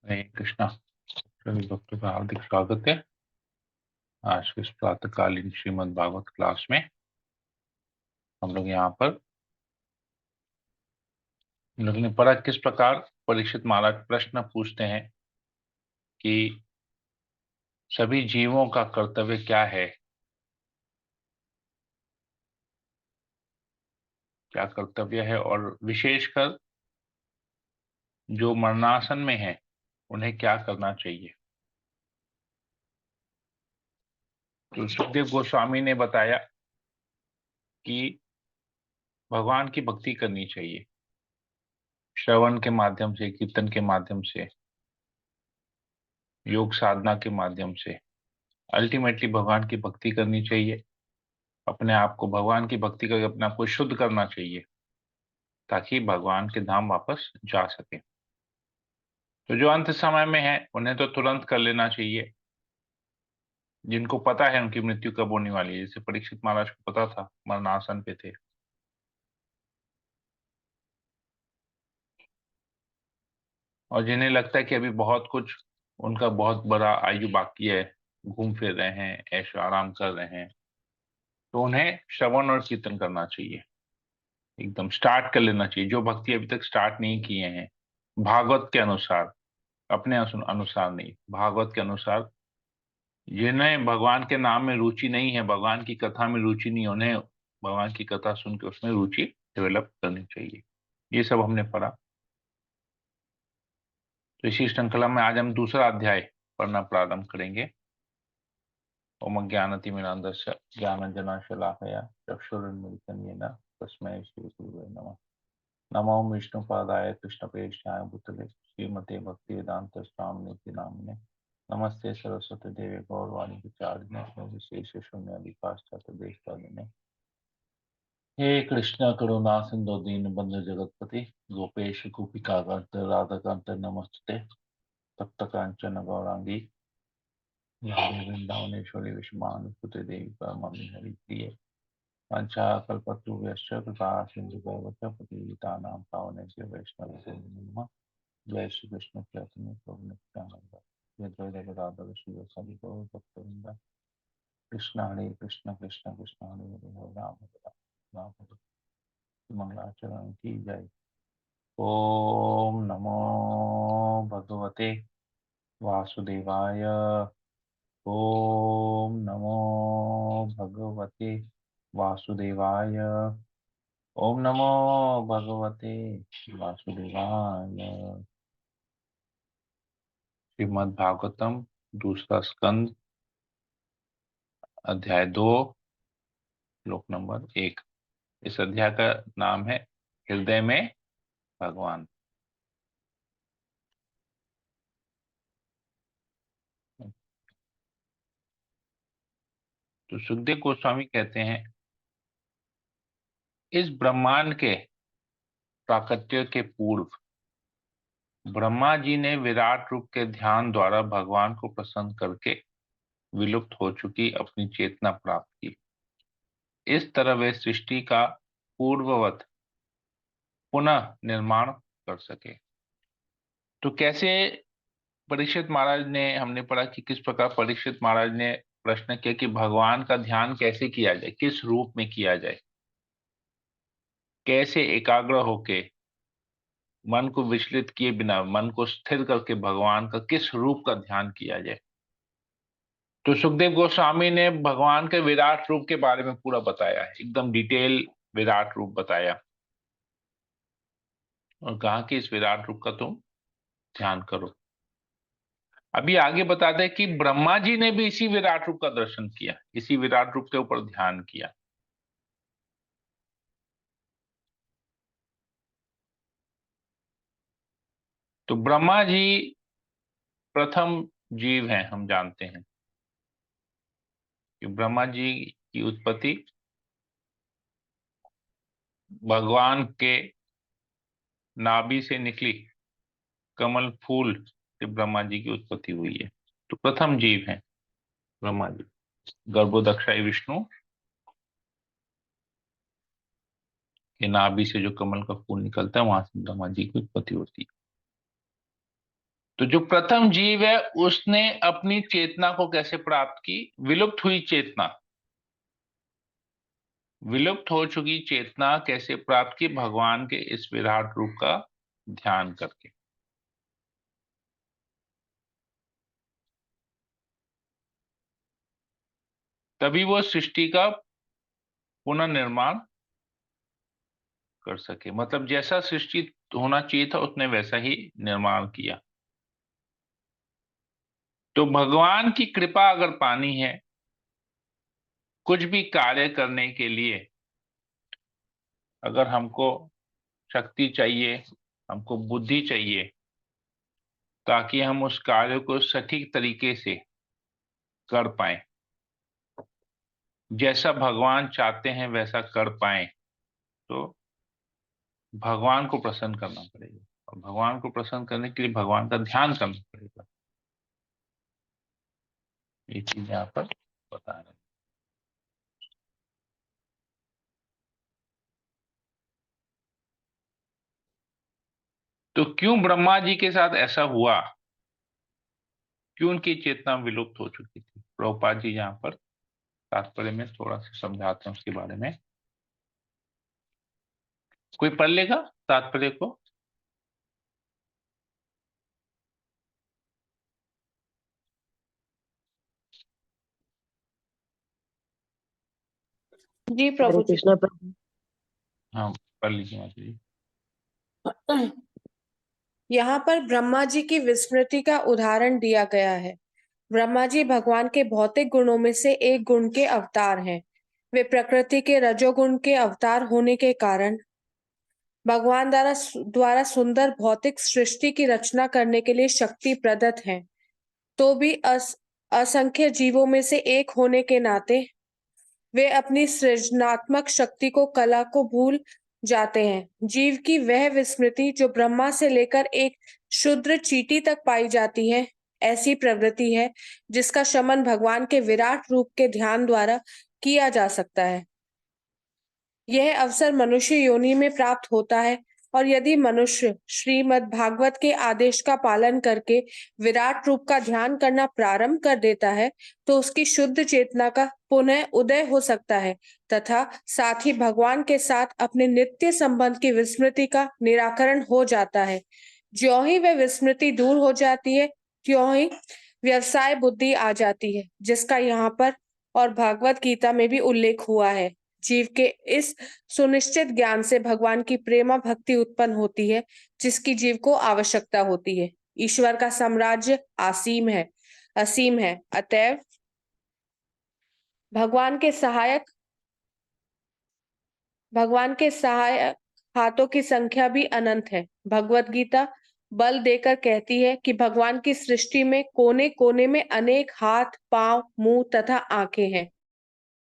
हरे कृष्णा। सभी भक्तों का हार्दिक स्वागत है आज के इस प्रातःकालीन श्रीमद् भागवत क्लास में। हम लोग यहाँ पर हम लोग ने पढ़ा किस प्रकार परीक्षित महाराज प्रश्न पूछते हैं कि सभी जीवों का कर्तव्य क्या है, क्या कर्तव्य है, और विशेषकर जो मरणासन में है उन्हें क्या करना चाहिए। तो सुखदेव गोस्वामी ने बताया कि भगवान की भक्ति करनी चाहिए, श्रवण के माध्यम से, कीर्तन के माध्यम से, योग साधना के माध्यम से अल्टीमेटली भगवान की भक्ति करनी चाहिए। अपने आप को भगवान की भक्ति करके अपने आप को शुद्ध करना चाहिए ताकि भगवान के धाम वापस जा सके। तो जो अंत समय में है उन्हें तो तुरंत कर लेना चाहिए, जिनको पता है उनकी मृत्यु कब होने वाली है। जैसे परीक्षित महाराज को पता था, मरणासन पे थे। और जिन्हें लगता है कि अभी बहुत कुछ, उनका बहुत बड़ा आयु बाकी है, घूम फिर रहे हैं, ऐशो आराम कर रहे हैं, तो उन्हें श्रवण और कीर्तन करना चाहिए, एकदम स्टार्ट कर लेना चाहिए। जो भक्ति अभी तक स्टार्ट नहीं किए हैं, भागवत के अनुसार, अपने अनुसार नहीं, भागवत के अनुसार, जिन्हें भगवान के नाम में रुचि नहीं है, भगवान की कथा में रुचि नहीं है, उन्हें भगवान की कथा सुन के उसमें रुचि डेवलप करनी चाहिए। ये सब हमने पढ़ा। तो इसी श्रृंखला में आज हम दूसरा अध्याय पढ़ना प्रारंभ करेंगे। ओम ज्ञानतिमिरान्धस्य ज्ञानञ्जनशलाकया चक्षुरुन्मीलितं येन तस्मै श्रीगुरवे नमः। नमो विष्णुपादाय कृष्णप्रेष्ठाय भूतले श्रीमते भक्तिवेदांत स्वामिनिति नामिने। नमस्ते सरस्वती देवी गौरवाणी प्रचारिणे विशेष शून्यादिकाश्चात देशपालिने। हे कृष्ण करुणा सिंधु दीन बंधु जगतपति गोपेश गोपिका कांत राधा कांत नमस्ते। तप्त कांचन गौरांगी राधे वृंदावनेश्वरी विष्णुमानुसुते देवी परमानंद हरि प्रिय पंचाकल्पतरुभ्यश्च कृपा सिंधु पतितानां पावनेभ्यो वैष्णवेभ्यो नमः। जय श्री कृष्ण चैतन्य प्रभु नित्यानंद जय जय राधा श्री गौर भक्तवृंद। कृष्ण हरे कृष्ण कृष्ण कृष्ण हरे हरे हरे राम हरे राम हरे मंगलाचरण की जय। ओम नमो भगवते वासुदेवाय। ओम नमो भगवते वासुदेवाय। ओम नमो भगवते वासुदेवाय। श्रीमद् भागवतम दूसरा स्कंद अध्याय 2 श्लोक नंबर 1। इस अध्याय का नाम है हृदय में भगवान। तो सुखदेव गोस्वामी कहते हैं, इस ब्रह्मांड के प्राकट्य के पूर्व ब्रह्मा जी ने विराट रूप के ध्यान द्वारा भगवान को प्रसन्न करके विलुप्त हो चुकी अपनी चेतना प्राप्त की। इस तरह वे सृष्टि का पूर्ववत पुनः निर्माण कर सके। तो कैसे परीक्षित महाराज ने, हमने पढ़ा कि किस प्रकार परीक्षित महाराज ने प्रश्न किया कि भगवान का ध्यान कैसे किया जाए, किस रूप में किया जाए, कैसे एकाग्र होके मन को विचलित किए बिना, मन को स्थिर करके भगवान का किस रूप का ध्यान किया जाए। तो सुखदेव गोस्वामी ने भगवान के विराट रूप के बारे में पूरा बताया है, एकदम डिटेल विराट रूप बताया, और कहा कि इस विराट रूप का तुम ध्यान करो। अभी आगे बताते हैं कि ब्रह्मा जी ने भी इसी विराट रूप का दर्शन किया, इसी विराट रूप के ऊपर ध्यान किया। तो ब्रह्मा जी प्रथम जीव हैं, हम जानते हैं कि ब्रह्मा जी की उत्पत्ति भगवान के नाभि से निकली कमल फूल से ब्रह्मा जी की उत्पत्ति हुई है। तो प्रथम जीव हैं ब्रह्मा जी। गर्भोदक्षाई विष्णु के नाभि से जो कमल का फूल निकलता है, वहां से ब्रह्मा जी की उत्पत्ति होती है। तो जो प्रथम जीव है उसने अपनी चेतना को कैसे प्राप्त की? विलुप्त हुई चेतना, विलुप्त हो चुकी चेतना कैसे प्राप्त की? भगवान के इस विराट रूप का ध्यान करके। तभी वो सृष्टि का पुनर्निर्माण कर सके, मतलब जैसा सृष्टि होना चाहिए था उसने वैसा ही निर्माण किया। तो भगवान की कृपा अगर पानी है कुछ भी कार्य करने के लिए, अगर हमको शक्ति चाहिए, हमको बुद्धि चाहिए, ताकि हम उस कार्य को सटीक तरीके से कर पाए, जैसा भगवान चाहते हैं वैसा कर पाए, तो भगवान को प्रसन्न करना पड़ेगा। और भगवान को प्रसन्न करने के लिए भगवान का ध्यान करना पड़ेगा। ये चीज यहाँ पर बता रहे हैं। तो क्यों ब्रह्मा जी के साथ ऐसा हुआ? क्यों उनकी चेतना विलुप्त हो चुकी थी? प्रभुपाद जी यहाँ पर तात्पर्य में थोड़ा सा समझाते हैं उसके बारे में। कोई पढ़ लेगा तात्पर्य को? जी हरे प्रभु जी। कृष्णा प्रभु। हाँ, पढ़ लीजिए माता जी। यहाँ पर ब्रह्मा जी की विस्मृति का उदाहरण दिया गया है। ब्रह्मा जी भगवान के भौतिक गुणों में से एक गुण के अवतार हैं। वे प्रकृति के रजोगुण के अवतार होने के कारण भगवान द्वारा सुंदर भौतिक सृष्टि की रचना करने के लिए शक्ति प्रदत्त हैं। तो भी असंख्य जीवों में से एक होने के नाते वे अपनी सृजनात्मक शक्ति को, कला को भूल जाते हैं। जीव की वह विस्मृति जो ब्रह्मा से लेकर एक क्षुद्र चींटी तक पाई जाती है, ऐसी प्रवृत्ति है जिसका शमन भगवान के विराट रूप के ध्यान द्वारा किया जा सकता है। यह अवसर मनुष्य योनि में प्राप्त होता है, और यदि मनुष्य श्रीमद् भागवत के आदेश का पालन करके विराट रूप का ध्यान करना प्रारंभ कर देता है, तो उसकी शुद्ध चेतना का पुनः उदय हो सकता है तथा साथ ही भगवान के साथ अपने नित्य संबंध की विस्मृति का निराकरण हो जाता है। ज्यों ही वह विस्मृति दूर हो जाती है, त्यों ही व्यवसाय बुद्धि आ जाती है, जिसका यहाँ पर और भागवत गीता में भी उल्लेख हुआ है। जीव के इस सुनिश्चित ज्ञान से भगवान की प्रेमा भक्ति उत्पन्न होती है, जिसकी जीव को आवश्यकता होती है। ईश्वर का साम्राज्य असीम है, अतएव भगवान के सहायक हाथों की संख्या भी अनंत है। भगवत गीता बल देकर कहती है कि भगवान की सृष्टि में कोने कोने में अनेक हाथ, पांव, मुंह तथा आंखें हैं।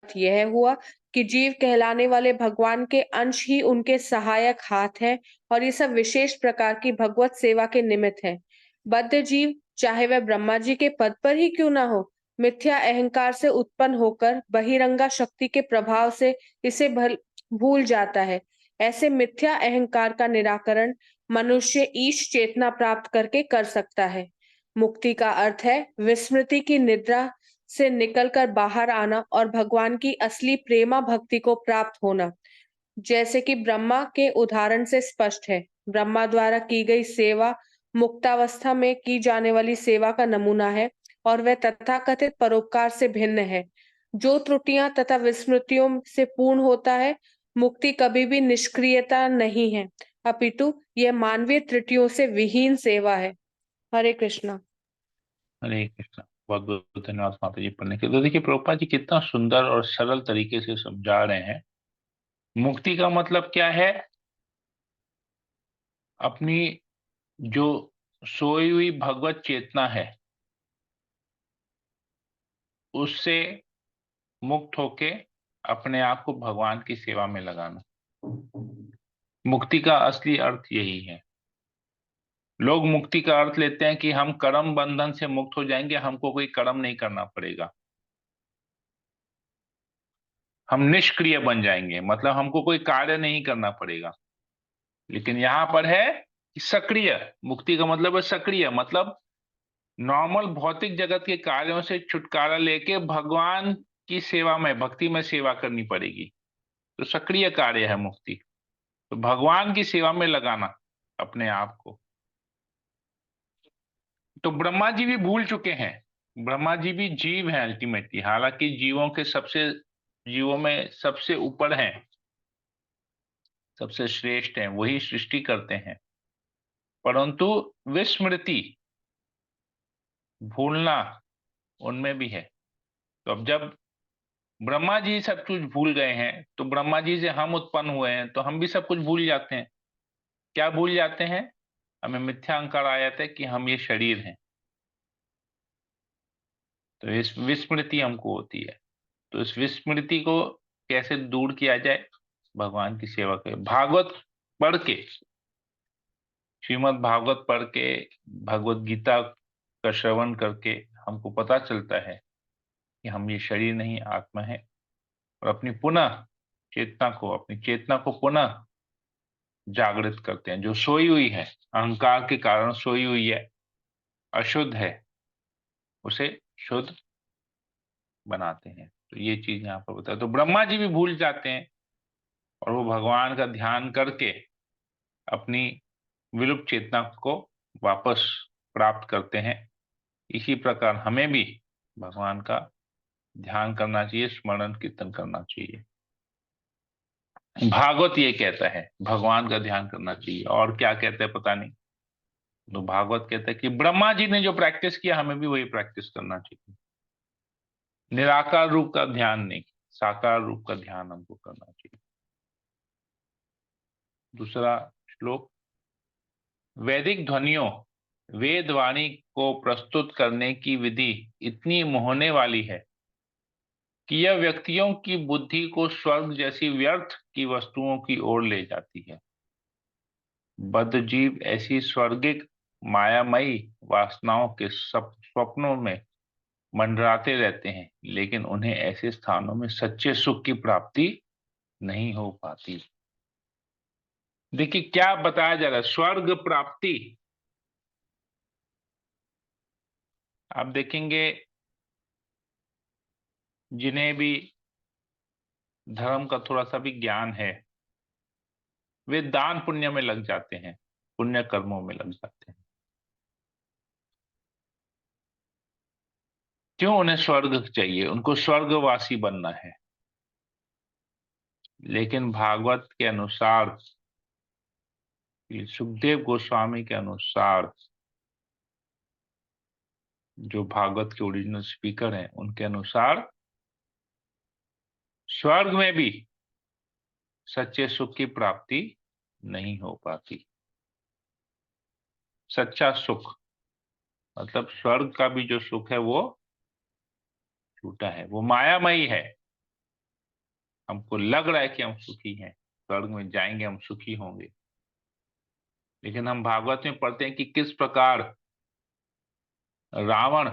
यह हुआ कि जीव कहलाने वाले भगवान के अंश ही उनके सहायक हाथ हैं, और ये सब विशेष प्रकार की भगवत सेवा के निमित्त है। बद्ध जीव, चाहे वह ब्रह्मा जी के पद पर ही क्यों ना हो, मिथ्या अहंकार से उत्पन्न होकर बहिरंगा शक्ति के प्रभाव से इसे भूल जाता है। ऐसे मिथ्या अहंकार का निराकरण मनुष्य ईश चेतना प्राप्त करके कर सकता है। मुक्ति का अर्थ है विस्मृति की निद्रा से निकलकर बाहर आना और भगवान की असली प्रेमा भक्ति को प्राप्त होना। जैसे कि ब्रह्मा के उदाहरण से स्पष्ट है, ब्रह्मा द्वारा की गई सेवा मुक्तावस्था में की जाने वाली सेवा का नमूना है, और वह तथाकथित परोपकार से भिन्न है। जो त्रुटियां तथा विस्मृतियों से पूर्ण होता है, मुक्ति कभी भी निष्क्रियता नहीं है, अपितु यह मानवीय त्रुटियों से विहीन सेवा है। हरे कृष्णा। हरे कृष्णा। बहुत बहुत धन्यवाद माता जी पढ़ने के लिए। तो देखिए प्रभुपाद जी कितना सुंदर और सरल तरीके से समझा रहे हैं। मुक्ति का मतलब क्या है? अपनी जो सोई हुई भगवत चेतना है उससे मुक्त होके अपने आप को भगवान की सेवा में लगाना। मुक्ति का असली अर्थ यही है। लोग मुक्ति का अर्थ लेते हैं कि हम कर्म बंधन से मुक्त हो जाएंगे, हमको कोई कर्म नहीं करना पड़ेगा, हम निष्क्रिय बन जाएंगे, मतलब हमको कोई कार्य नहीं करना पड़ेगा। लेकिन यहां पर है सक्रिय, मुक्ति का मतलब है सक्रिय, मतलब नॉर्मल भौतिक जगत के कार्यों से छुटकारा लेके भगवान की सेवा में, भक्ति में सेवा करनी पड़ेगी। तो सक्रिय कार्य है मुक्ति, तो भगवान की सेवा में लगाना अपने आप को। तो ब्रह्मा जी भी भूल चुके हैं, ब्रह्मा जी भी जीव हैं अल्टीमेटली, हालांकि जीवों में सबसे ऊपर हैं, सबसे श्रेष्ठ हैं, वही सृष्टि करते हैं, परंतु विस्मृति, भूलना उनमें भी है। तो अब जब ब्रह्मा जी सब कुछ भूल गए हैं, तो ब्रह्मा जी से हम उत्पन्न हुए हैं, तो हम भी सब कुछ भूल जाते हैं। क्या भूल जाते हैं? हमें मिथ्या अहंकार आ जाता है कि हम ये शरीर हैं, तो इस विस्मृति हमको होती है। तो इस विस्मृति को कैसे दूर किया जाए? भगवान की सेवा के, भागवत पढ़ के, श्रीमद् भागवत पढ़ के, भगवत गीता का श्रवण करके हमको पता चलता है कि हम ये शरीर नहीं, आत्मा है। और अपनी चेतना को पुनः जागृत करते हैं। जो सोई हुई है, अहंकार के कारण सोई हुई है, अशुद्ध है, उसे शुद्ध बनाते हैं। तो ये चीज यहाँ पर बताया। तो ब्रह्मा जी भी भूल जाते हैं और वो भगवान का ध्यान करके अपनी विलुप्त चेतना को वापस प्राप्त करते हैं। इसी प्रकार हमें भी भगवान का ध्यान करना चाहिए, स्मरण कीर्तन करना चाहिए। भागवत ये कहता है भगवान का ध्यान करना चाहिए, और क्या कहता है पता नहीं। तो भागवत कहता है कि ब्रह्मा जी ने जो प्रैक्टिस किया, हमें भी वही प्रैक्टिस करना चाहिए। निराकार रूप का ध्यान नहीं, साकार रूप का ध्यान हमको करना चाहिए। दूसरा श्लोक, वैदिक ध्वनियों, वेद वाणी को प्रस्तुत करने की विधि इतनी मोहने वाली है कि यह व्यक्तियों की बुद्धि को स्वर्ग जैसी व्यर्थ की वस्तुओं की ओर ले जाती है। बद्ध जीव ऐसी स्वर्गिक मायामयी वासनाओं के स्वप्नों में मंडराते रहते हैं, लेकिन उन्हें ऐसे स्थानों में सच्चे सुख की प्राप्ति नहीं हो पाती। देखिए क्या बताया जा रहा है, स्वर्ग प्राप्ति। आप देखेंगे जिन्हें भी धर्म का थोड़ा सा भी ज्ञान है, वे दान पुण्य में लग जाते हैं, पुण्य कर्मों में लग जाते हैं। क्यों? उन्हें स्वर्ग चाहिए, उनको स्वर्गवासी बनना है। लेकिन भागवत के अनुसार, ये सुखदेव गोस्वामी के अनुसार, जो भागवत के ओरिजिनल स्पीकर हैं, उनके अनुसार स्वर्ग में भी सच्चे सुख की प्राप्ति नहीं हो पाती। सच्चा सुख मतलब स्वर्ग का भी जो सुख है वो झूठा है, वो मायामयी है। हमको लग रहा है कि हम सुखी हैं, स्वर्ग में जाएंगे हम सुखी होंगे, लेकिन हम भागवत में पढ़ते हैं कि किस प्रकार रावण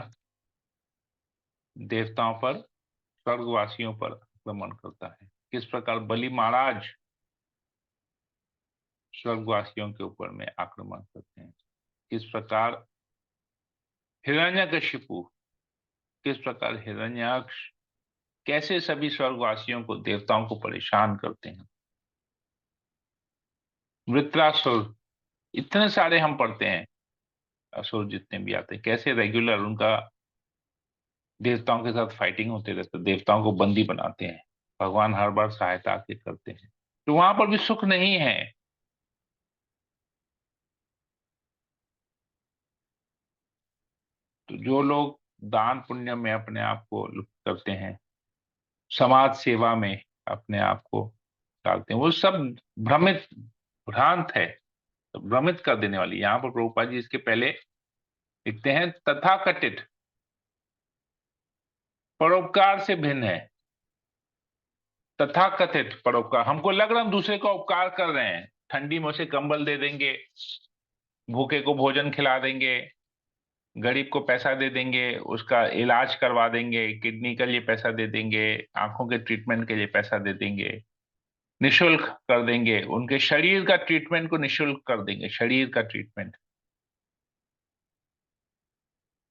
देवताओं पर, स्वर्गवासियों पर आक्रमण करता है, किस प्रकार बलि महाराज स्वर्गवासियों के ऊपर में आक्रमण करते हैं, किस प्रकार हिरण्यकशिपु, किस प्रकार हिरण्याक्ष, कैसे सभी स्वर्गवासियों को, देवताओं को परेशान करते हैं। वृत्रासुर, इतने सारे हम पढ़ते हैं, असुर जितने भी आते हैं, कैसे रेगुलर उनका देवताओं के साथ फाइटिंग होते रहते, देवताओं को बंदी बनाते हैं, भगवान हर बार सहायता आके करते हैं। तो वहां पर भी सुख नहीं है। तो जो लोग दान पुण्य में अपने आप को लुप्त करते हैं, समाज सेवा में अपने आप को डालते हैं, वो सब भ्रमित, भ्रांत है, तो भ्रमित कर देने वाली। यहाँ पर प्रभुपाद जी इसके पहले लिखते हैं, तथाकथित परोपकार से भिन्न है। तथाकथित परोपकार, हमको लग रहा हम दूसरे का उपकार कर रहे हैं, ठंडी में उसे कंबल दे देंगे, भूखे को भोजन खिला देंगे, गरीब को पैसा दे देंगे, उसका इलाज करवा देंगे, किडनी के लिए पैसा दे देंगे, आंखों के ट्रीटमेंट के लिए पैसा दे देंगे, निशुल्क कर देंगे, उनके शरीर का ट्रीटमेंट को निशुल्क कर देंगे, शरीर का ट्रीटमेंट।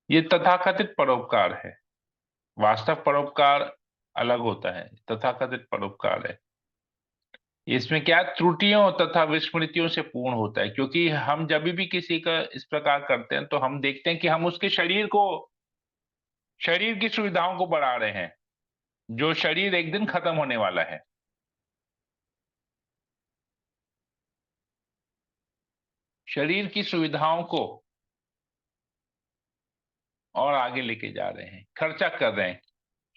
ये तथाकथित परोपकार है। वास्तव परोपकार अलग होता है, तथाकथित परोपकार है। इसमें क्या त्रुटियों तथा विस्मृतियों से पूर्ण होता है, क्योंकि हम जब भी किसी का इस प्रकार करते हैं तो हम देखते हैं कि हम उसके शरीर की सुविधाओं को बढ़ा रहे हैं, जो शरीर एक दिन खत्म होने वाला है। शरीर की सुविधाओं को और आगे लेके जा रहे हैं, खर्चा कर रहे हैं,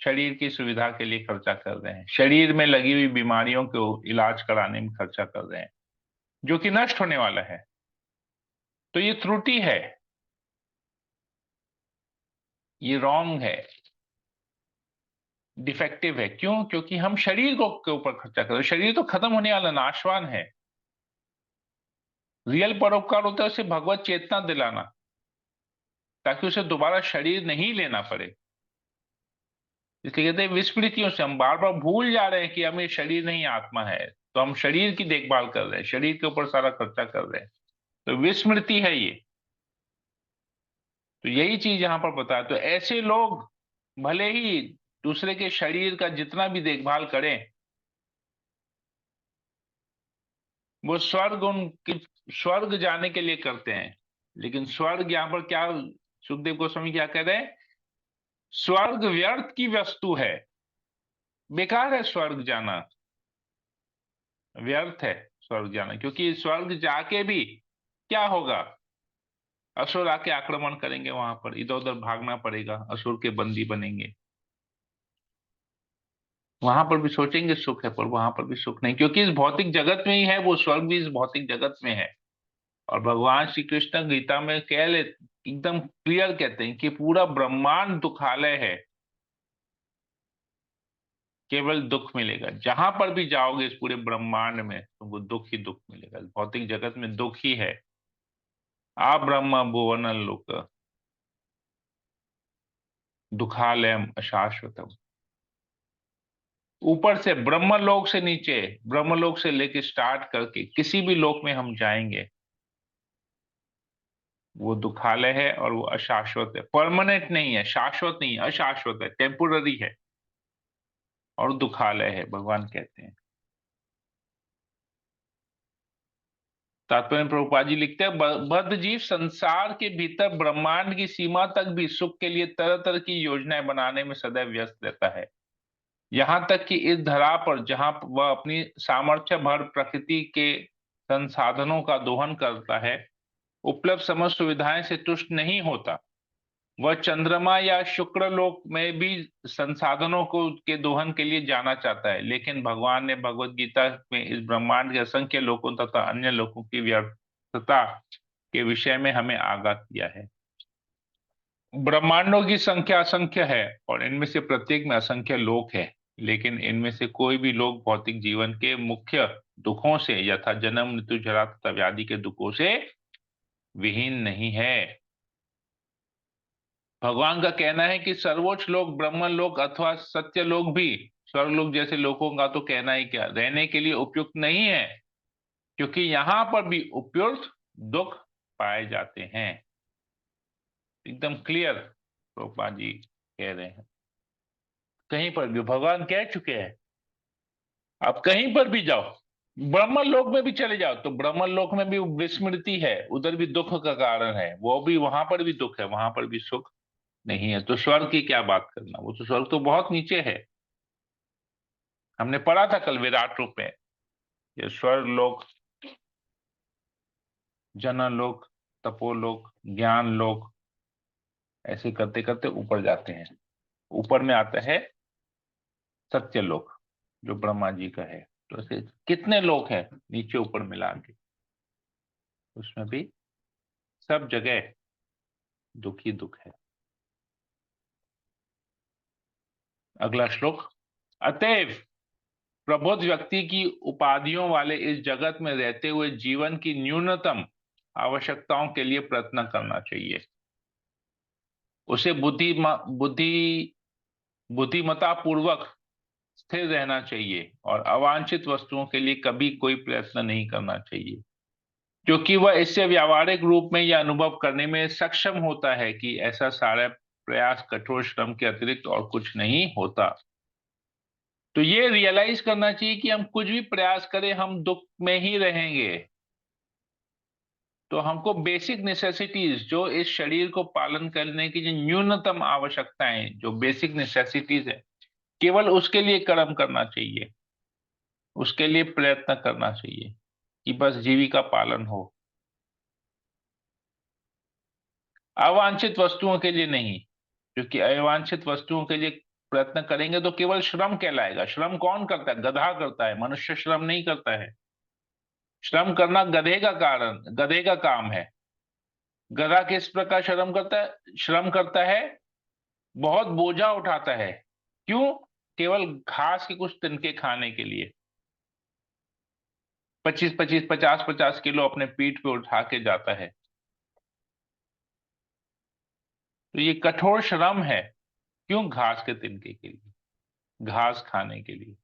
शरीर की सुविधा के लिए खर्चा कर रहे हैं, शरीर में लगी हुई बीमारियों को इलाज कराने में खर्चा कर रहे हैं, जो कि नष्ट होने वाला है। तो ये त्रुटि है, ये रॉन्ग है, डिफेक्टिव है। क्यों? क्योंकि हम शरीर को के ऊपर खर्चा कर रहे हैं। शरीर तो खत्म होने वाला, नाशवान है। रियल परोपकार होता है उसे भगवत चेतना दिलाना, ताकि उसे दोबारा शरीर नहीं लेना पड़े। इसलिए कहते हैं विस्मृतियों से हम बार बार भूल जा रहे हैं कि हमें शरीर नहीं आत्मा है, तो हम शरीर की देखभाल कर रहे हैं, शरीर के ऊपर सारा खर्चा कर रहे हैं, तो विस्मृति है ये। तो यही चीज यहां पर बताया। तो ऐसे लोग भले ही दूसरे के शरीर का जितना भी देखभाल करें, वो स्वर्ग जाने के लिए करते हैं। लेकिन स्वर्ग यहां पर क्या, सुखदेव गोस्वामी क्या कह रहे हैं? स्वर्ग व्यर्थ की वस्तु है, बेकार है स्वर्ग जाना, व्यर्थ है स्वर्ग जाना। क्योंकि स्वर्ग जाके भी क्या होगा? असुर आके आक्रमण करेंगे, वहां पर इधर उधर भागना पड़ेगा, असुर के बंदी बनेंगे। वहां पर भी सोचेंगे सुख है, पर वहां पर भी सुख नहीं, क्योंकि इस भौतिक जगत में ही है, वो स्वर्ग भी इस भौतिक जगत में है। और भगवान श्री कृष्ण गीता में एकदम क्लियर कहते हैं कि पूरा ब्रह्मांड दुखालय है, केवल दुख मिलेगा। जहां पर भी जाओगे इस पूरे ब्रह्मांड में तुमको दुख ही दुख मिलेगा, इस भौतिक जगत में दुख ही है। आ ब्रह्म भुवन लोक दुखालयम अशाश्वतम। ऊपर से ब्रह्मलोक से नीचे, ब्रह्मलोक से लेके स्टार्ट करके किसी भी लोक में हम जाएंगे, वो दुखालय है और वो अशाश्वत है, परमानेंट नहीं है, शाश्वत नहीं है, अशाश्वत है, टेम्पोररी है और दुखालय है, भगवान कहते हैं। तात्पर्य में प्रभुपाद जी लिखते हैं, बद्ध जीव संसार के भीतर ब्रह्मांड की सीमा तक भी सुख के लिए तरह तरह की योजनाएं बनाने में सदैव व्यस्त रहता है। यहां तक कि इस धरा पर जहां वह अपनी सामर्थ्य भर प्रकृति के संसाधनों का दोहन करता है, उपलब्ध समस्त सुविधाएं से तुष्ट नहीं होता। वह चंद्रमा या शुक्र लोक में भी संसाधनों को के दोहन के लिए जाना चाहता है। लेकिन भगवान ने भगवत गीता में इस ब्रह्मांड के असंख्य लोकों तथा अन्य लोकों की व्यर्थता के विषय में हमें आगाह किया है। ब्रह्मांडों की संख्या असंख्य है और इनमें से प्रत्येक में असंख्य लोक है, लेकिन इनमें से कोई भी लोक भौतिक जीवन के मुख्य दुखों से यथा जन्म मृत्यु जरा तथा व्याधि के दुखों से विहीन नहीं है। भगवान का कहना है कि सर्वोच्च लोक ब्रह्म लोक अथवा सत्य लोक भी स्वर्गलोक जैसे लोकों का तो कहना ही क्या, रहने के लिए उपयुक्त नहीं है, क्योंकि यहां पर भी उपयुक्त दुख पाए जाते हैं। एकदम क्लियर प्रभुपाद जी कह रहे हैं। कहीं पर भी भगवान कह चुके हैं, आप कहीं पर भी जाओ, ब्रह्म लोक में भी चले जाओ तो ब्रह्म लोक में भी विस्मृति है, उधर भी दुख का कारण है, वो भी वहां पर भी दुख है, वहां पर भी सुख नहीं है। तो स्वर्ग की क्या बात करना, वो तो स्वर्ग तो बहुत नीचे है। हमने पढ़ा था कल विराट रूप में, ये स्वर्ग लोक, जनलोक, तपोलोक, ज्ञान लोक, ऐसे करते करते ऊपर जाते हैं। ऊपर में आता है सत्यलोक, जो ब्रह्मा जी का है। तो ऐसे कितने लोक हैं नीचे ऊपर मिला के, उसमें भी सब जगह दुख ही दुख है। अगला श्लोक। अतएव प्रबुद्ध व्यक्ति की उपाधियों वाले इस जगत में रहते हुए जीवन की न्यूनतम आवश्यकताओं के लिए प्रयत्न करना चाहिए। उसे बुद्धिमता पूर्वक स्थिर रहना चाहिए और अवांछित वस्तुओं के लिए कभी कोई प्रयत्न नहीं करना चाहिए, क्योंकि वह इससे व्यावहारिक रूप में यह अनुभव करने में सक्षम होता है कि ऐसा सारा प्रयास कठोर श्रम के अतिरिक्त और कुछ नहीं होता। तो ये रियलाइज करना चाहिए कि हम कुछ भी प्रयास करें हम दुख में ही रहेंगे। तो हमको बेसिक नेसेसिटीज, जो इस शरीर को पालन करने की जो न्यूनतम आवश्यकताएं, जो बेसिक नेसेसिटीज है, केवल उसके लिए कर्म करना चाहिए, उसके लिए प्रयत्न करना चाहिए कि बस जीविका पालन हो, अवांछित वस्तुओं के लिए नहीं। क्योंकि अवांछित वस्तुओं के लिए प्रयत्न करेंगे तो केवल श्रम कहलाएगा। श्रम कौन करता है? गधा करता है, मनुष्य श्रम नहीं करता है। श्रम करना गधे का काम है। गधा किस प्रकार श्रम करता है? बहुत बोझा उठाता है। क्यों? केवल घास के कुछ तिनके खाने के लिए 25-25, 50-50 किलो अपने पीठ पे उठा के जाता है। तो ये कठोर श्रम है। क्यों? घास के तिनके के लिए, घास खाने के लिए।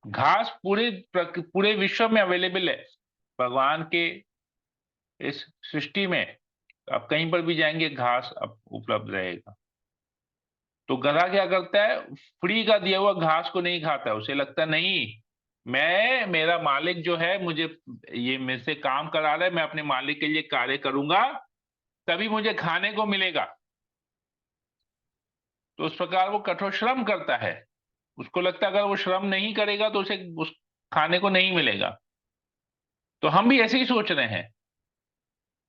घास पूरे विश्व में अवेलेबल है। भगवान के इस सृष्टि में आप कहीं पर भी जाएंगे घास अब उपलब्ध रहेगा। तो गधा क्या करता है? फ्री का दिया हुआ घास को नहीं खाता है। उसे लगता है नहीं, मेरा मालिक जो है मुझे ये मेरे से काम करा रहा है, मैं अपने मालिक के लिए कार्य करूंगा तभी मुझे खाने को मिलेगा। तो उस प्रकार वो कठोर श्रम करता है। उसको लगता है अगर वो श्रम नहीं करेगा तो उसे उस खाने को नहीं मिलेगा। तो हम भी ऐसे ही सोच रहे हैं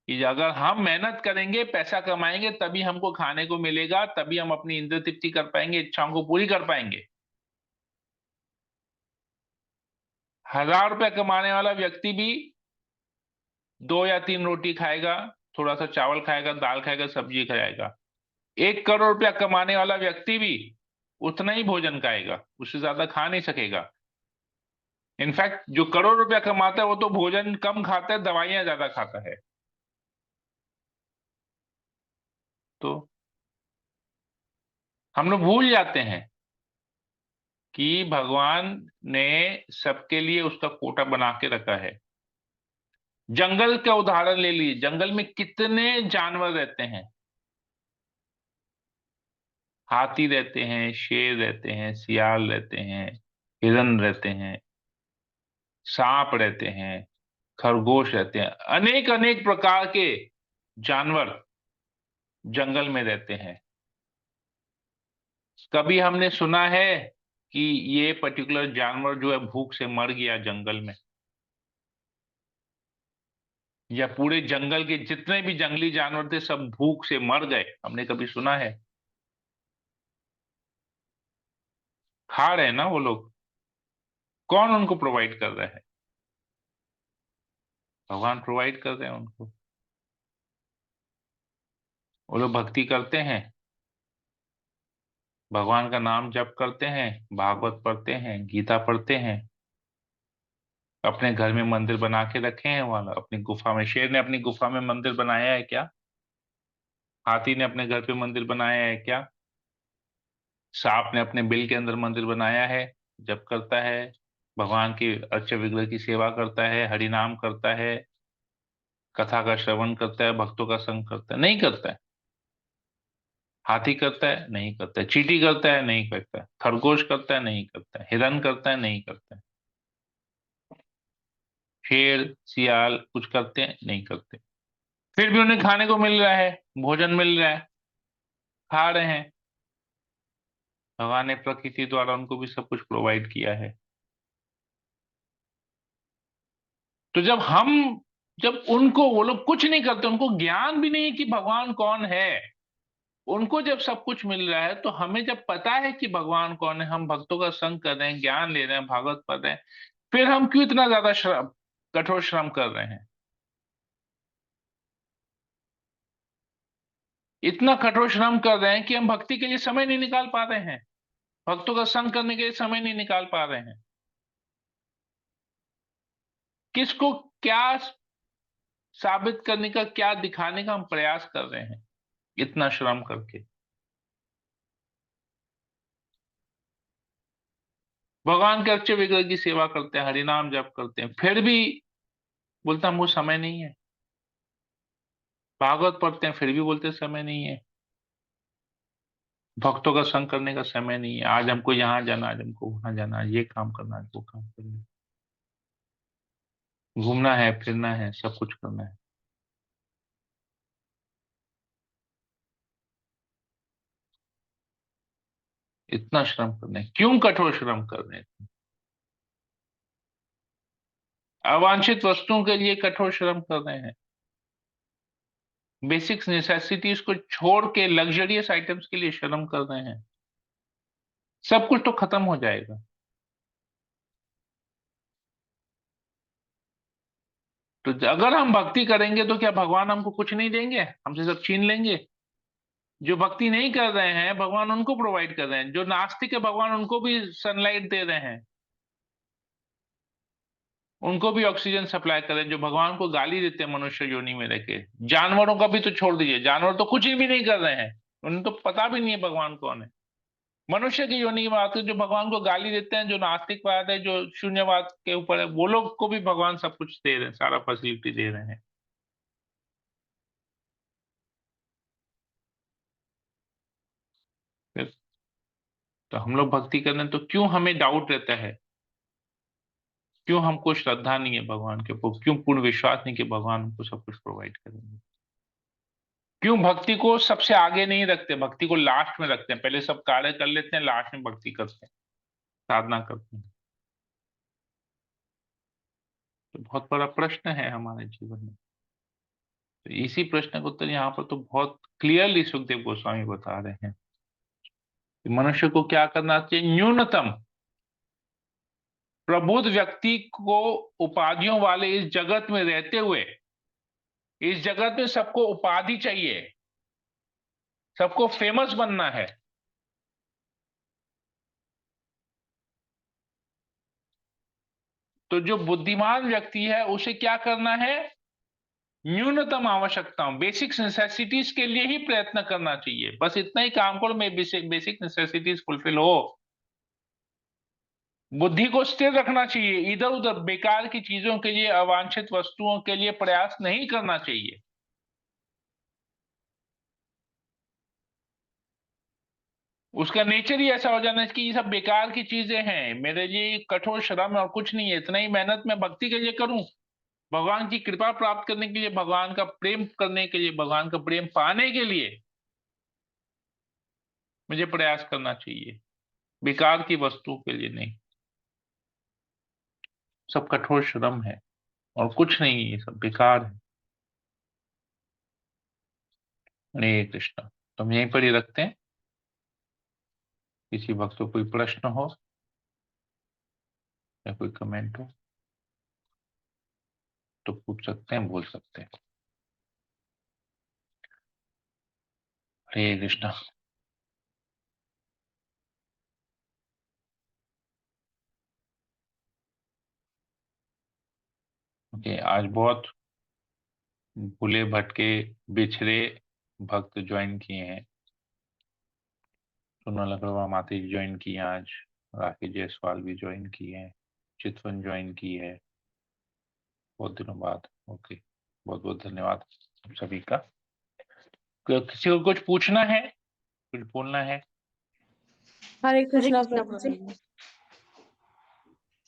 कि अगर हम मेहनत करेंगे, पैसा कमाएंगे, तभी हमको खाने को मिलेगा, तभी हम अपनी इंद्र तृप्ति कर पाएंगे, इच्छाओं को पूरी कर पाएंगे। 1000 रुपया कमाने वाला व्यक्ति भी 2 या 3 रोटी खाएगा, थोड़ा सा चावल खाएगा, दाल खाएगा, सब्जी खाएगा। 1 करोड़ रुपया कमाने वाला व्यक्ति भी उतना ही भोजन खाएगा, उससे ज्यादा खा नहीं सकेगा। इनफैक्ट जो करोड़ रुपया कमाता है वो तो भोजन कम खाता है, दवाइयां ज्यादा खाता है। तो हम लोग भूल जाते हैं कि भगवान ने सबके लिए उसका कोटा बना के रखा है। जंगल का उदाहरण ले लीजिए, जंगल में कितने जानवर रहते हैं। हाथी रहते हैं, शेर रहते हैं, सियाल रहते हैं, हिरन रहते हैं, सांप रहते हैं, खरगोश रहते हैं, अनेक अनेक प्रकार के जानवर जंगल में रहते हैं। कभी हमने सुना है कि ये पर्टिकुलर जानवर जो है भूख से मर गया जंगल में? या पूरे जंगल के जितने भी जंगली जानवर थे सब भूख से मर गए? हमने कभी सुना है? खा रहे हैं ना वो लोग। कौन उनको प्रोवाइड कर रहा है? भगवान प्रोवाइड कर रहे हैं उनको। वो लोग भक्ति करते हैं, भगवान का नाम जप करते हैं, भागवत पढ़ते हैं, गीता पढ़ते हैं, अपने घर में मंदिर बना के रखे हैं। वहां अपनी गुफा में, शेर ने अपनी गुफा में मंदिर बनाया है क्या? हाथी ने अपने घर पे मंदिर बनाया है क्या? सांप ने अपने बिल के अंदर मंदिर बनाया है? जप करता है, भगवान की अर्च विग्रह की सेवा करता है, हरि नाम करता है, कथा का श्रवण करता है, भक्तों का संग करता है? नहीं करता है। हाथी करता है? नहीं करता है। चींटी करता है? नहीं करता है। खरगोश करता है? नहीं करता है। हिरन करता है? नहीं करता है। शेर, सियाल कुछ करते हैं? नहीं करते। फिर भी उन्हें खाने को मिल रहा है, भोजन मिल रहा है, खा रहे हैं। भगवान ने प्रकृति द्वारा उनको भी सब कुछ प्रोवाइड किया है। तो जब उनको, वो लोग कुछ नहीं करते, उनको ज्ञान भी नहीं है कि भगवान कौन है, उनको जब सब कुछ मिल रहा है, तो हमें जब पता है कि भगवान कौन है, हम भक्तों का संग कर रहे हैं, ज्ञान ले रहे हैं, भागवत पढ़ रहे हैं, फिर हम क्यों इतना ज्यादा कठोर श्रम कर रहे हैं? इतना कठोर श्रम कर रहे हैं कि हम भक्ति के लिए समय नहीं निकाल पा रहे हैं, भक्तों का संग करने के लिए समय नहीं निकाल पा रहे हैं। किसको क्या साबित करने का, क्या दिखाने का हम प्रयास कर रहे हैं इतना श्रम करके? भगवान के अच्छे विग्रह की सेवा करते हैं, हरिनाम जप करते हैं, फिर भी बोलता हमको समय नहीं है। भागवत पढ़ते हैं, फिर भी बोलते समय नहीं है। भक्तों का संग करने का समय नहीं है। आज हमको यहाँ जाना, आज हमको वहां जाना, आज ये काम करना, आज वो काम करना, घूमना है, फिरना है, सब कुछ करना है। इतना श्रम कर रहे हैं, क्यों कठोर श्रम कर रहे हैं? अवांछित वस्तुओं के लिए कठोर श्रम कर रहे हैं। बेसिक्स नेसेसिटीज को छोड़ के लग्जरियस आइटम्स के लिए श्रम कर रहे हैं। सब कुछ तो खत्म हो जाएगा। तो अगर हम भक्ति करेंगे तो क्या भगवान हमको कुछ नहीं देंगे, हमसे सब छीन लेंगे? जो भक्ति नहीं कर रहे हैं भगवान उनको प्रोवाइड कर रहे हैं, जो नास्तिक है भगवान उनको भी सनलाइट दे रहे हैं, उनको भी ऑक्सीजन सप्लाई कर रहे हैं। जो भगवान को गाली देते हैं मनुष्य योनि में रह के, जानवरों का भी तो छोड़ दीजिए, जानवर तो कुछ भी नहीं कर रहे हैं, उन्हें तो पता भी नहीं है भगवान कौन है। मनुष्य की योनि की बात है, जो भगवान को गाली देते हैं, जो नास्तिकवाद है, जो शून्यवाद के ऊपर है, वो लोग को भी भगवान सब कुछ दे रहे हैं, सारा फैसिलिटी दे रहे हैं। फिर तो हम लोग भक्ति कर रहे हैं तो क्यों हमें डाउट रहता है? क्यों हमको श्रद्धा नहीं है भगवान के ऊपर? क्यों पूर्ण विश्वास नहीं कि भगवान हमको सब कुछ प्रोवाइड करेंगे? क्यों भक्ति को सबसे आगे नहीं रखते, भक्ति को लास्ट में रखते हैं? पहले सब कार्य कर लेते हैं, लास्ट में भक्ति करते हैं, साधना करते हैं। तो बहुत बड़ा प्रश्न है हमारे जीवन में। तो इसी प्रश्न का उत्तर यहाँ पर तो बहुत क्लियरली सुखदेव गोस्वामी बता रहे हैं कि मनुष्य को क्या करना चाहिए। न्यूनतम प्रबुद्ध व्यक्ति को उपाधियों वाले इस जगत में रहते हुए, इस जगत में सबको उपाधि चाहिए, सबको फेमस बनना है। तो जो बुद्धिमान व्यक्ति है उसे क्या करना है? न्यूनतम आवश्यकताओं, बेसिक नेसेसिटीज के लिए ही प्रयत्न करना चाहिए। बस इतना ही काम करो, मैं बेसिक नेसेसिटीज फुलफिल हो। बुद्धि को स्थिर रखना चाहिए, इधर उधर बेकार की चीजों के लिए, अवांछित वस्तुओं के लिए प्रयास नहीं करना चाहिए। उसका नेचर ही ऐसा हो जाना है कि ये सब बेकार की चीजें हैं, मेरे लिए कठोर श्रम है और कुछ नहीं है, इतना ही मेहनत मैं भक्ति के लिए करूं, भगवान की कृपा प्राप्त करने के लिए, भगवान का प्रेम करने के लिए, भगवान का प्रेम पाने के लिए मुझे प्रयास करना चाहिए, बेकार की वस्तु के लिए नहीं। सब कठोर श्रम है और कुछ नहीं है, ये सब बेकार है। हरे कृष्णा। तो हम यहीं पर ही रखते हैं। किसी वक्त को कोई प्रश्न हो या कोई कमेंट हो तो पूछ सकते हैं, बोल सकते हैं। हरे कृष्णा। ओके, आज बहुत भूले भटके बिछड़े भक्त ज्वाइन किए हैं। सोनल अग्रवाल माता जी ज्वाइन की हैं आज, राकेश जायसवाल भी ज्वाइन किए हैं, चितवन ज्वाइन की है बहुत दिनों बाद। ओके, बहुत बहुत धन्यवाद आप सभी का। किसी को कुछ पूछना है, कुछ बोलना है? हरे हरे कृष्णा कृष्णा प्रभु जी। प्रभु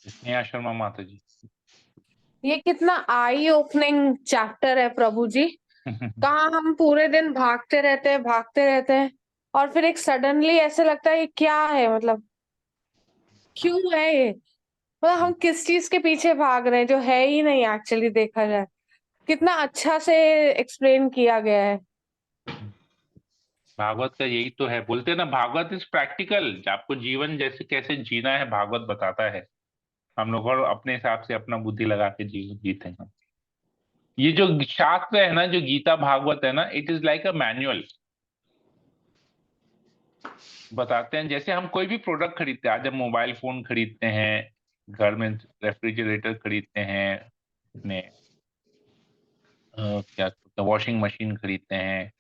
जी। स्नेहा शर्मा माता जी। ये कितना आई ओपनिंग चैप्टर है प्रभु जी। कहाँ हम पूरे दिन भागते रहते हैं और फिर एक सडनली ऐसे लगता है ये क्या है, मतलब क्यों है ये, मतलब हम किस चीज के पीछे भाग रहे हैं जो है ही नहीं एक्चुअली देखा जाए। कितना अच्छा से एक्सप्लेन किया गया है। भागवत का यही तो है, बोलते हैं ना भागवत इज प्रैक्टिकल। आपको जीवन जैसे कैसे जीना है भागवत बताता है। हम लोग और अपने हिसाब से अपना बुद्धि लगा के जीवन जीते हैं। ये जो शास्त्र है ना, जो गीता भागवत है ना, it is like a manual. बताते हैं जैसे हम कोई भी प्रोडक्ट खरीदते हैं, आज हम मोबाइल फोन खरीदते हैं, घर में रेफ्रिजरेटर खरीदते हैं, अपने क्या वॉशिंग मशीन खरीदते हैं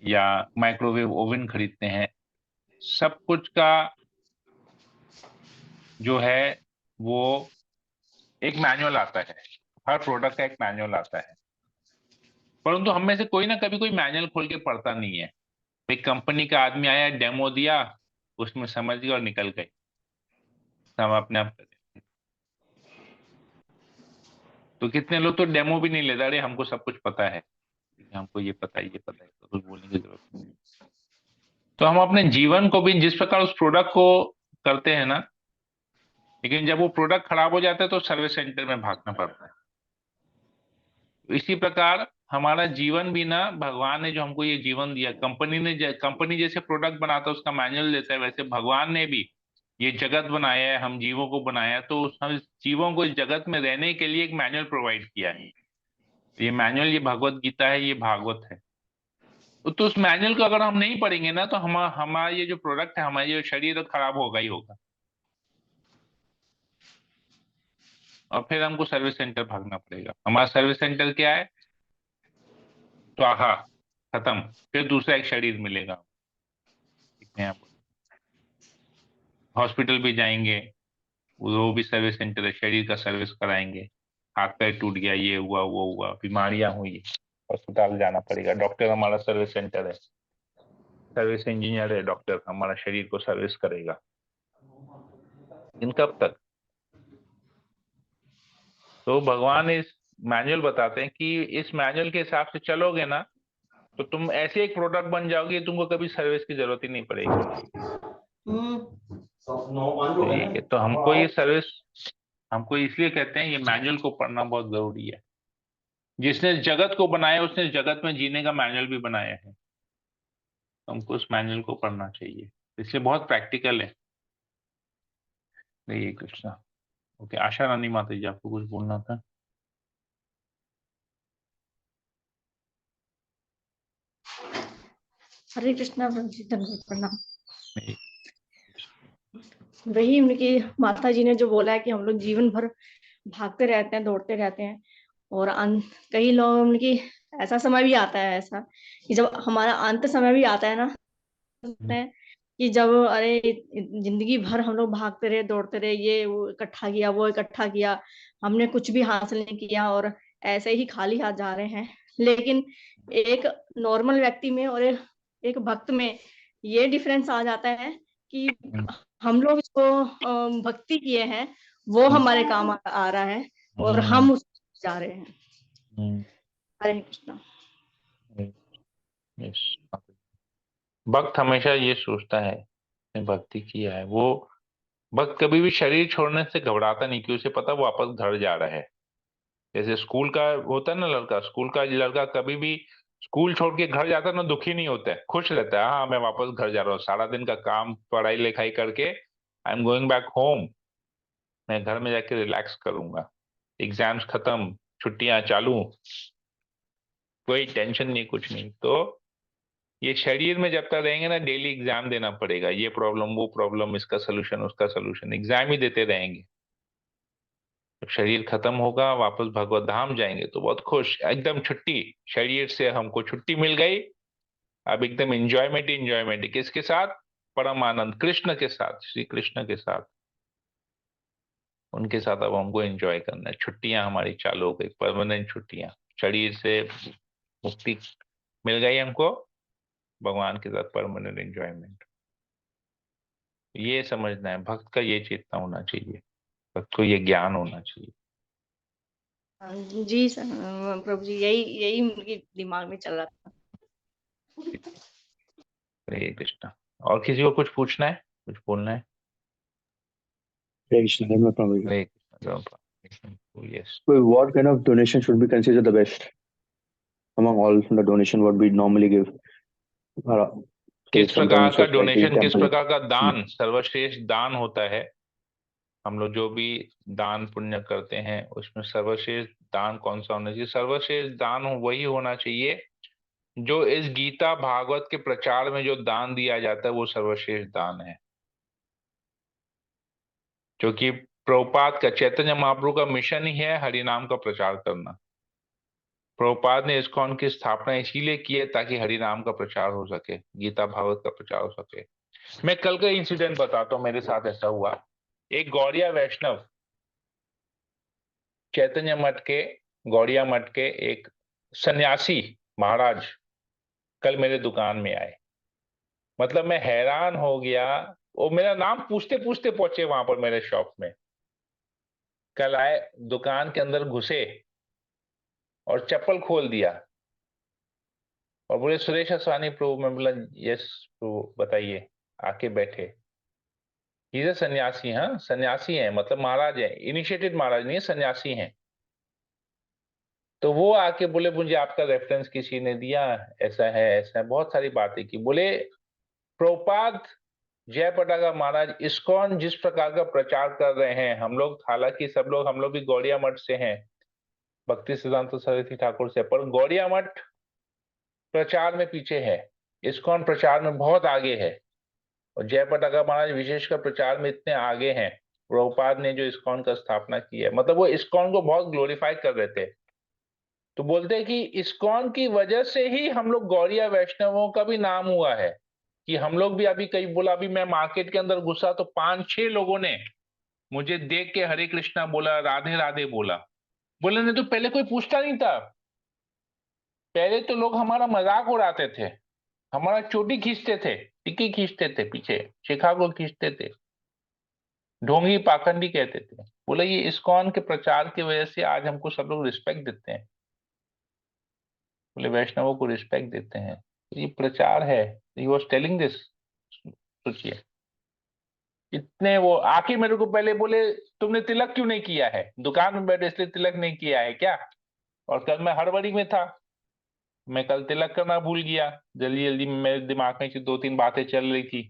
या माइक्रोवेव ओवन खरीदते हैं। सब कुछ का जो है वो एक मैनुअल आता है, हर प्रोडक्ट का एक मैनुअल आता है, परंतु हम में से कोई ना कभी कोई मैनुअल खोल के पढ़ता नहीं है। एक कंपनी का आदमी आया, डेमो दिया, उसमें समझ गया और निकल गए, हम अपने आप करें। तो कितने लोग तो डेमो भी नहीं लेते, अरे हमको सब कुछ पता है, हमको ये पता है, ये पता है, तो कुछ बोलने की जरूरत नहीं है। तो हम अपने जीवन को भी जिस प्रकार उस प्रोडक्ट को करते हैं ना, लेकिन जब वो प्रोडक्ट खराब हो जाता है तो सर्विस सेंटर में भागना पड़ता है। तो इसी प्रकार हमारा जीवन भी ना, भगवान ने जो हमको ये जीवन दिया, कंपनी जैसे प्रोडक्ट बनाता है उसका मैनुअल देता है, वैसे भगवान ने भी ये जगत बनाया है, हम जीवों को बनाया है, तो हम जीवों को इस जगत में रहने के लिए एक मैनुअल प्रोवाइड किया है। ये मैनुअल, ये भगवत गीता है, ये भागवत है। तो उस मैनुअल को अगर हम नहीं पढ़ेंगे ना, तो हमारा ये जो प्रोडक्ट है, हमारा ये शरीर तो खराब होगा ही होगा, और फिर हमको सर्विस सेंटर भागना पड़ेगा। हमारा सर्विस सेंटर क्या है? स्वाहा, खत्म। फिर दूसरा एक शरीर मिलेगा। हॉस्पिटल भी जाएंगे, वो भी सर्विस सेंटर है, शरीर का सर्विस कराएंगे। हाथ पैर टूट गया, ये हुआ वो हुआ, बीमारियां हुई, अस्पताल जाना पड़ेगा। डॉक्टर हमारा सर्विस सेंटर है, सर्विस इंजीनियर है डॉक्टर, हमारा शरीर को सर्विस करेगा। इन कब तक? तो भगवान इस मैनुअल बताते हैं कि इस मैनुअल के हिसाब से चलोगे ना, तो तुम ऐसे एक प्रोडक्ट बन जाओगे, तुमको कभी सर्विस की जरूरत ही नहीं पड़ेगी। तो ये तो हमको ये सर्विस, हमको इसलिए कहते हैं ये मैनुअल को पढ़ना बहुत जरूरी है। जिसने जगत को बनाया, उसने जगत में जीने का मैनुअल भी बनाया है, तो हमको उस मैनुअल को पढ़ना चाहिए। इसलिए बहुत प्रैक्टिकल है। ये कृष्णा। ओके, आशा रानी माता जी, आपको कुछ बोलना था? हरे कृष्णा प्रभु जी, धन्यवाद, प्रणाम। नहीं। वही उनकी माता जी ने जो बोला है कि हम लोग जीवन भर भागते रहते हैं, दौड़ते रहते हैं, और कई लोग उनकी ऐसा समय भी आता है, ऐसा कि जब हमारा अंत समय भी आता है ना, हम्म, है कि जब अरे जिंदगी भर हम लोग भागते रहे, दौड़ते रहे, ये वो इकट्ठा किया, वो इकट्ठा किया, हमने कुछ भी हासिल नहीं किया और ऐसे ही खाली हाथ जा रहे हैं। लेकिन एक नॉर्मल व्यक्ति में और एक भक्त में ये डिफरेंस आ जाता है कि हम्म, हम लोग जो भक्ति किए हैं वो हम्म, हमारे काम आ रहा है और हम्म, हम उस जा रहे हैं। हम्म, हरे कृष्णा। हम्म, yes। भक्त हमेशा ये सोचता है, उसने भक्ति किया है, वो भक्त कभी भी शरीर छोड़ने से घबराता नहीं, क्योंकि उसे पता है वो वापस घर जा रहा है। जैसे स्कूल का होता है ना लड़का, स्कूल का लड़का कभी भी स्कूल छोड़ के घर जाता है ना, दुखी नहीं होता है, खुश रहता है, हाँ मैं वापस घर जा रहा हूँ, सारा दिन का काम पढ़ाई लिखाई करके I am going back home, मैं घर में जाके रिलैक्स करूंगा, एग्जाम्स खत्म, छुट्टियां चालू, कोई टेंशन नहीं, कुछ नहीं। तो ये शरीर में जब तक रहेंगे ना, डेली एग्जाम देना पड़ेगा, ये प्रॉब्लम वो प्रॉब्लम, इसका सोल्यूशन उसका सोल्यूशन, एग्जाम ही देते रहेंगे। जब शरीर खत्म होगा, वापस भगवत धाम जाएंगे तो बहुत खुश, एकदम छुट्टी, शरीर से हमको छुट्टी मिल गई, अब एकदम इंजॉयमेंट ही इंजॉयमेंट। किसके साथ? परम आनंद कृष्ण के साथ, श्री कृष्ण के साथ, उनके साथ अब हमको एंजॉय करना है। छुट्टियां हमारी चालू हो गई, परमानेंट छुट्टियां, शरीर से मुक्ति मिल गई हमको, भगवान के साथ परमानेंट एंजॉयमेंट। ये समझना है, भक्त का ये चेतना होना चाहिए, भक्त को ये ज्ञान होना चाहिए। जी प्रभु जी, यही यही उनके दिमाग में चल रहा था। हरे कृष्णा। और किसी को कुछ पूछना है, कुछ बोलना है? Hare Krishna, Dharma Prabhuji. Hare Krishna. Yes. So what kind of donation should be considered the best among all the donation what we normally give? Uh, say किस प्रकार sometimes का society, डोनेशन, किस temple. प्रकार का दान सर्वश्रेष्ठ दान होता है? हम लोग जो भी दान पुण्य करते हैं, उसमें सर्वश्रेष्ठ दान कौन सा होना चाहिए? सर्वश्रेष्ठ दान वही होना चाहिए जो इस गीता भागवत के प्रचार में जो दान दिया जाता है, वो सर्वश्रेष्ठ दान है। क्योंकि प्रभुपाद का, चैतन्य महाप्रभु का मिशन ही है हरि नाम का प्रचार करना। प्रभुपाद ने इस्कॉन की स्थापना इसीलिए की है ताकि हरि नाम का प्रचार हो सके, गीता भागवत का प्रचार हो सके। मैं कल का इंसिडेंट बताता हूँ, मेरे साथ ऐसा हुआ। एक गौड़िया वैष्णव चैतन्य मठ के, गौड़िया मठ के एक सन्यासी महाराज कल मेरे दुकान में आए। मतलब मैं हैरान हो गया, वो मेरा नाम पूछते पूछते पहुंचे वहां पर मेरे शॉप में। कल आए, दुकान के अंदर घुसे और चप्पल खोल दिया और बोले सुरेश असवानी प्रभु। मैं बोला यस प्रभु बताइए। आके बैठे। ये सन्यासी, हाँ सन्यासी हैं, मतलब महाराज हैं, इनिशिएटेड महाराज नहीं है, सन्यासी हैं। तो वो आके बोले मुझे आपका रेफरेंस किसी ने दिया, ऐसा है, बहुत सारी बातें की। बोले प्रभुपाद जय पटाका महाराज इस्कॉन जिस प्रकार का प्रचार कर रहे हैं, हम लोग हालांकि हम लोग भी गौड़िया मठ से हैं, भक्ति सिद्धांत सरस्वती ठाकुर से, पर गौड़िया मठ प्रचार में पीछे है, इस्कॉन प्रचार में बहुत आगे है। और जय पटाका महाराज विशेषकर प्रचार में इतने आगे हैं। प्रभुपाद ने जो इस्कॉन का स्थापना की है, मतलब वो इस्कॉन को बहुत ग्लोरीफाई कर रहे थे। तो बोलते हैं कि इस्कॉन की वजह से ही हम लोग गौड़िया वैष्णवों का भी नाम हुआ है। कि हम लोग भी अभी कई बोला, अभी मैं मार्केट के अंदर घुसा तो 5-6 लोगों ने मुझे देख के हरे कृष्णा बोला, राधे राधे बोला। बोले नहीं तो पहले कोई पूछता नहीं था। पहले तो लोग हमारा मजाक उड़ाते थे, हमारा चोटी खींचते थे, टिक्की खींचते थे, पीछे शिखा को खींचते थे, ढोंगी पाखंडी कहते थे। बोले ये इस्कॉन के प्रचार की वजह से आज हमको सब लोग रिस्पेक्ट देते हैं। बोले वैष्णवों को रिस्पेक्ट देते हैं, तो ये प्रचार है। He was telling this. सोचिए, इतने वो आके मेरे को पहले बोले तुमने तिलक क्यों नहीं किया है, दुकान में बैठे इसलिए तिलक नहीं किया है क्या। और कल मैं हड़बड़ी में था, मैं कल तिलक करना भूल गया। जल्दी जल्दी में मेरे दिमाग में 2-3 बातें चल रही थी।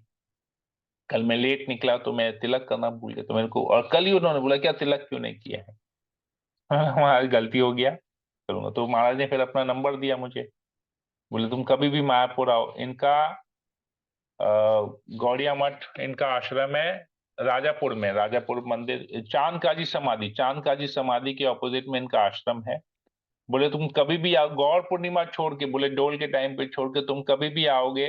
कल मैं लेट निकला तो मैं तिलक करना भूल गया, तो मेरे को और कल ही उन्होंने बोला क्या तिलक क्यों नहीं किया है। हमारी गलती हो गया, करूंगा। तो महाराज ने फिर अपना नंबर दिया मुझे, बोले तुम कभी भी मायापुर आओ। इनका गौड़िया मठ इनका आश्रम है राजापुर में, राजापुर मंदिर, चांद काजी समाधि के ऑपोजिट में इनका आश्रम है। बोले तुम कभी भी आओ, गौर पूर्णिमा छोड़ के, बोले डोल के टाइम पे छोड़ के तुम कभी भी आओगे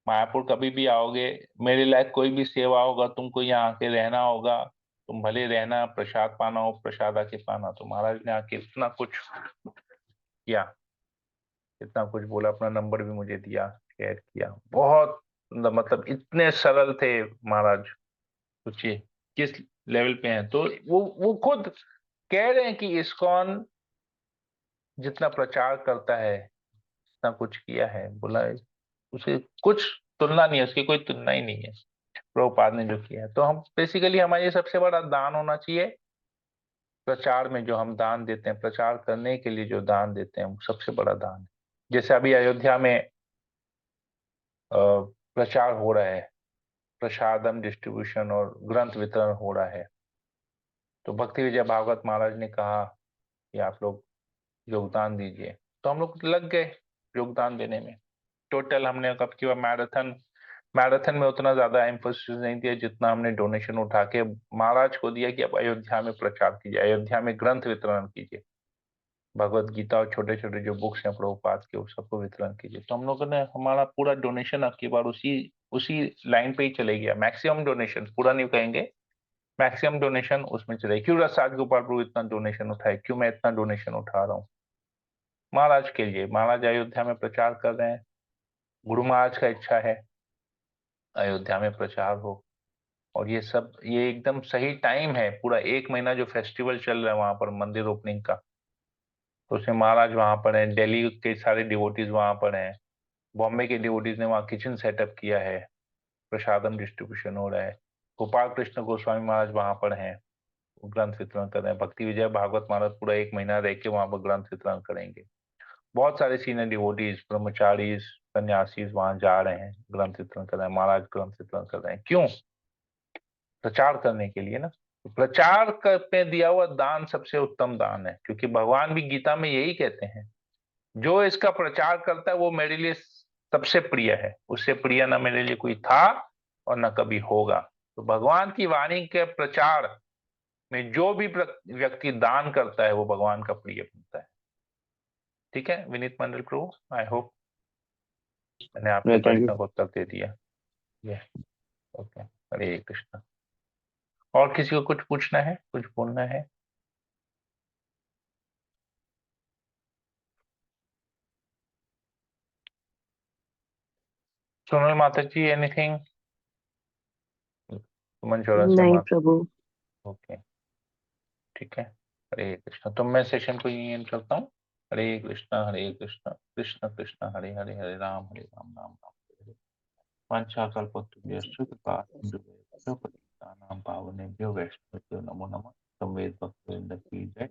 मायापुर, कभी भी आओगे, मेरे लायक कोई भी सेवा होगा, तुमको यहाँ आके रहना होगा, तुम भले रहना, प्रसाद पाना हो प्रसाद आके पाना। तो महाराज ने आके इतना कुछ किया, इतना कुछ बोला, अपना नंबर भी मुझे दिया, शेयर किया। बहुत मतलब इतने सरल थे महाराज। सोचिए किस लेवल पे हैं। तो वो खुद कह रहे हैं कि इस्कॉन जितना प्रचार करता है, इतना कुछ किया है, बोला है, उसे कुछ तुलना नहीं है, उसकी कोई तुलना ही नहीं है प्रभुपाद ने जो किया है। तो हम बेसिकली हमारी सबसे बड़ा दान होना चाहिए प्रचार में, जो हम दान देते हैं, प्रचार करने के लिए जो दान देते हैं, वो सबसे बड़ा दान है। जैसे अभी अयोध्या में प्रचार हो रहा है, प्रसादम डिस्ट्रीब्यूशन और ग्रंथ वितरण हो रहा है। तो भक्ति विजय भागवत महाराज ने कहा कि आप लोग योगदान दीजिए, तो हम लोग लग गए योगदान देने में। टोटल हमने कब किया मैराथन में उतना ज्यादा एम्फोसिस नहीं दिया जितना हमने डोनेशन उठा के महाराज को दिया कि अब अयोध्या में प्रचार कीजिए, अयोध्या में ग्रंथ वितरण कीजिए, भगवत गीता और छोटे छोटे जो बुक्स हैं प्रभुपाद के, उस सबको वितरण कीजिए। तो हम लोगों ने हमारा पूरा डोनेशन अब की बार उसी उसी लाइन पे ही चले गया। मैक्सिमम डोनेशन, पूरा नहीं कहेंगे, मैक्सिमम डोनेशन उसमें चले। क्यों राज गोपाल प्रभु इतना डोनेशन उठाए, क्यों मैं इतना डोनेशन उठा रहा हूँ? महाराज के लिए। महाराज अयोध्या में प्रचार कर रहे हैं, गुरु महाराज का इच्छा है अयोध्या में प्रचार हो। और ये सब, ये एकदम सही टाइम है। पूरा 1 महीना जो फेस्टिवल चल रहा है वहां पर मंदिर ओपनिंग का, तो उसमें महाराज वहां पर हैं, दिल्ली के सारे डिवोटीज वहां पर हैं, बॉम्बे के डिवोटीज ने वहाँ किचन सेटअप किया है, प्रसादम डिस्ट्रीब्यूशन हो रहा है, गोपाल कृष्ण गोस्वामी महाराज वहां पर हैं, वो ग्रंथ वितरण कर रहे हैं। भक्ति विजय भागवत महाराज पूरा 1 महीना रह के वहां पर ग्रंथ वितरण करेंगे। बहुत सारे सीनियर डिवोटीज, ब्रह्मचारी, सन्यासी वहां जा रहे हैं, ग्रंथ वितरण कर रहे हैं, महाराज ग्रंथ वितरण कर रहे हैं। क्यों? प्रचार करने के लिए ना। तो प्रचार पे दिया हुआ दान सबसे उत्तम दान है, क्योंकि भगवान भी गीता में यही कहते हैं, जो इसका प्रचार करता है वो मेरे लिए सबसे प्रिय है, उससे प्रिय ना मेरे लिए कोई था और ना कभी होगा। तो भगवान की वाणी के प्रचार में जो भी व्यक्ति दान करता है वो भगवान का प्रिय बनता है। ठीक है विनीत मंडल प्रभु, आई होप मैंने आपके Yeah, thank प्रश्न you. को उत्तर दे दिया। ओके, हरे कृष्ण। और किसी को कुछ पूछना है, कुछ बोलना है? सोनल माता जी, एनीथिंग? सुमन चौरसिया नहीं माता। प्रभु। ओके, ठीक है। हरे कृष्णा। तो मैं सेशन को यही एंड करता हूँ। हरे कृष्णा कृष्ण कृष्ण हरे हरे, हरे राम राम राम हरे हरे। वाञ्छाकल्पतरुभ्यश्च कृपा सिन्धुभ्यश्च पतितानां पावनेभ्यो वैष्णवेभ्यो नमो नमः। संवेद भक्तवृंद की जय।